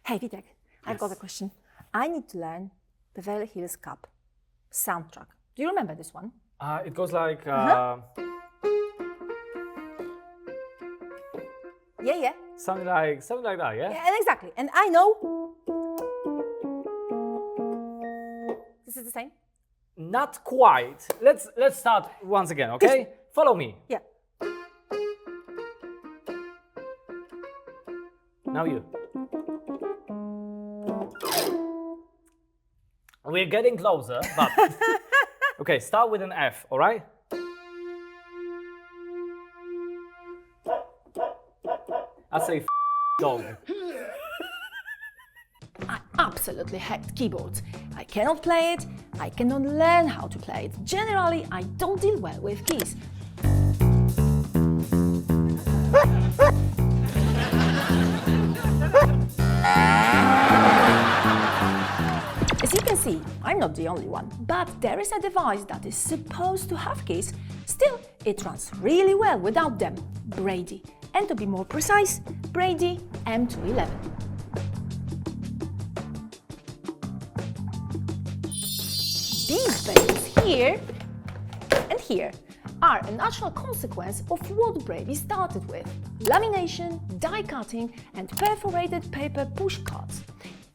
Hey, Vitek, I've got a question. I need to learn Beverly Hills Cop soundtrack. Do you remember this one? It goes like... Yeah. Something like that, yeah? Yeah, exactly. And I know... This is the same? Not quite. Let's start once again, okay? Follow me. Yeah. Now you. We're getting closer, but... Okay, start with an F, all right? I'd say dog. I absolutely hate keyboards. I cannot play it, I cannot learn how to play it. Generally, I don't deal well with keys. As you can see, I'm not the only one, but there is a device that is supposed to have keys. Still, it runs really well without them. Brady. And to be more precise, Brady M211. These buttons here and here are a natural consequence of what Brady started with: lamination, die cutting and perforated paper push cards.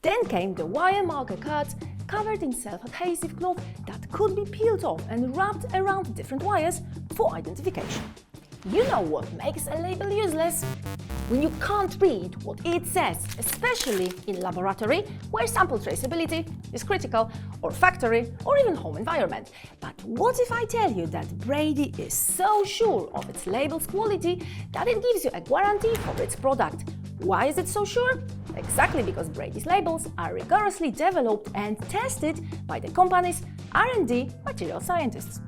Then came the wire marker cards covered in self-adhesive cloth that could be peeled off and wrapped around different wires for identification. You know what makes a label useless? When you can't read what it says, especially in laboratory, where sample traceability is critical, or factory, or even home environment. But what if I tell you that Brady is so sure of its label's quality that it gives you a guarantee for its product? Why is it so sure? Exactly because Brady's labels are rigorously developed and tested by the company's R&D material scientists.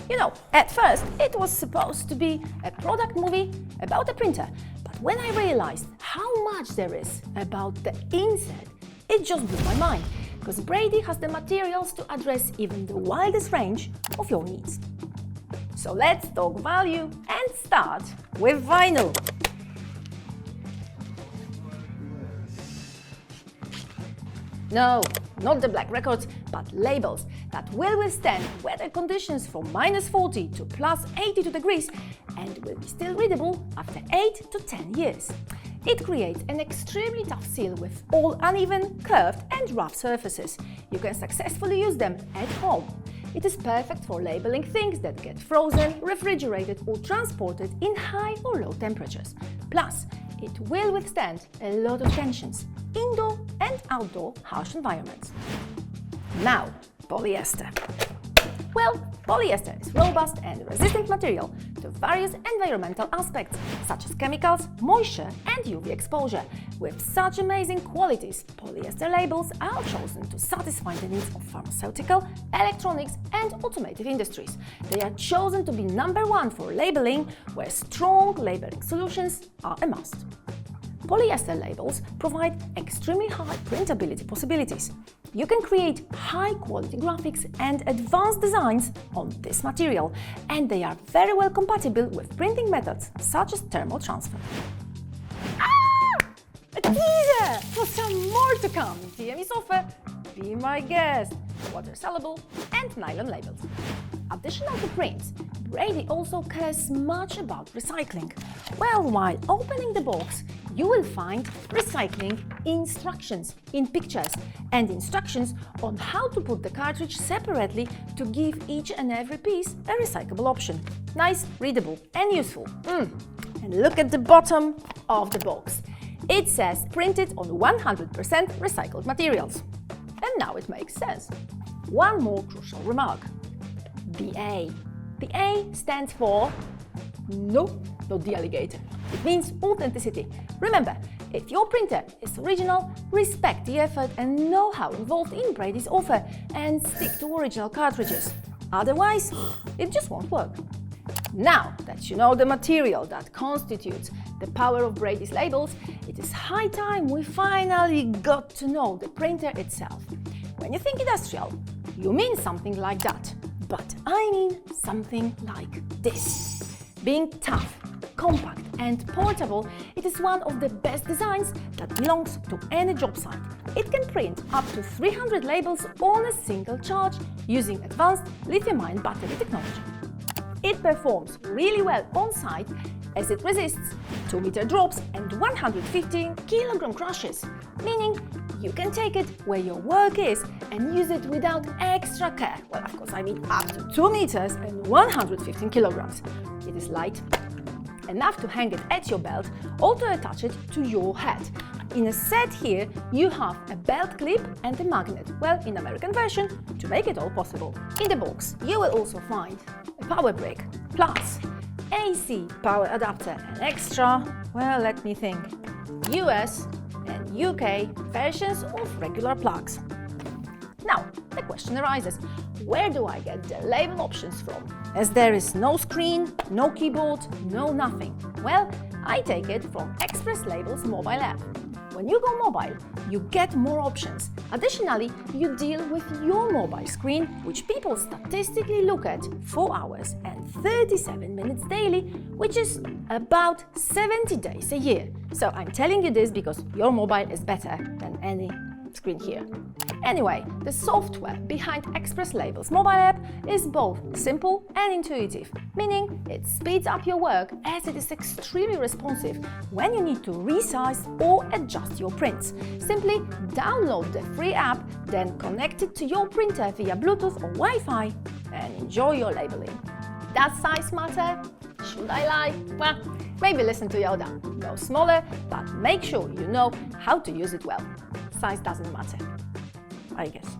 You know, at first it was supposed to be a product movie about a printer, but when I realized how much there is about the inside, it just blew my mind, because Brady has the materials to address even the wildest range of your needs. So let's talk value and start with vinyl. No, not the black records, but labels that will withstand weather conditions from -40 to +82 degrees and will be still readable after 8 to 10 years. It creates an extremely tough seal with all uneven, curved and rough surfaces. You can successfully use them at home. It is perfect for labeling things that get frozen, refrigerated or transported in high or low temperatures. Plus, it will withstand a lot of tensions, indoor and outdoor harsh environments. Now, polyester. Well, polyester is robust and resistant material to various environmental aspects, such as chemicals, moisture and UV exposure. With such amazing qualities, polyester labels are chosen to satisfy the needs of pharmaceutical, electronics and automotive industries. They are chosen to be #1 for labeling, where strong labeling solutions are a must. Polyester labels provide extremely high printability possibilities. You can create high-quality graphics and advanced designs on this material, and they are very well compatible with printing methods such as thermal transfer. A teaser for some more to come in TME's offer. Be my guest. Water-soluble and nylon labels. Additional to prints, Brady also cares much about recycling. Well, while opening the box, you will find recycling instructions in pictures and instructions on how to put the cartridge separately to give each and every piece a recyclable option. Nice, readable and useful. And look at the bottom of the box. It says printed on 100% recycled materials. And now it makes sense. One more crucial remark. The A. The A stands for no, not the alligator. It means authenticity. Remember, if your printer is original, respect the effort and know-how involved in Brady's offer and stick to original cartridges. Otherwise, it just won't work. Now that you know the material that constitutes the power of Brady's labels, it is high time we finally got to know the printer itself. When you think industrial, you mean something like that. But I mean something like this. Being tough, compact and portable, it is one of the best designs that belongs to any job site. It can print up to 300 labels on a single charge using advanced lithium-ion battery technology. It performs really well on site as it resists 2-meter drops and 115 kilogram crushes, meaning you can take it where your work is and use it without extra care. Well, of course, I mean up to 2 meters and 115 kilograms. It is light, enough to hang it at your belt or to attach it to your head. In a set here, you have a belt clip and a magnet, well, in American version, to make it all possible. In the box, you will also find a power brick, plus AC power adapter and extra, well, let me think, US and UK versions of regular plugs. Now, the question arises, where do I get the label options from? As there is no screen, no keyboard, no nothing. Well, I take it from Express Labels mobile app. When you go mobile, you get more options. Additionally, you deal with your mobile screen, which people statistically look at 4 hours and 37 minutes daily, which is about 70 days a year. So I'm telling you this because your mobile is better than any screen here. Anyway, the software behind Express Labels mobile app is both simple and intuitive, meaning it speeds up your work as it is extremely responsive when you need to resize or adjust your prints. Simply download the free app, then connect it to your printer via Bluetooth or Wi-Fi and enjoy your labeling. Does size matter? Should I lie? Well, maybe listen to Yoda. Go smaller, but make sure you know how to use it well. Size doesn't matter, I guess.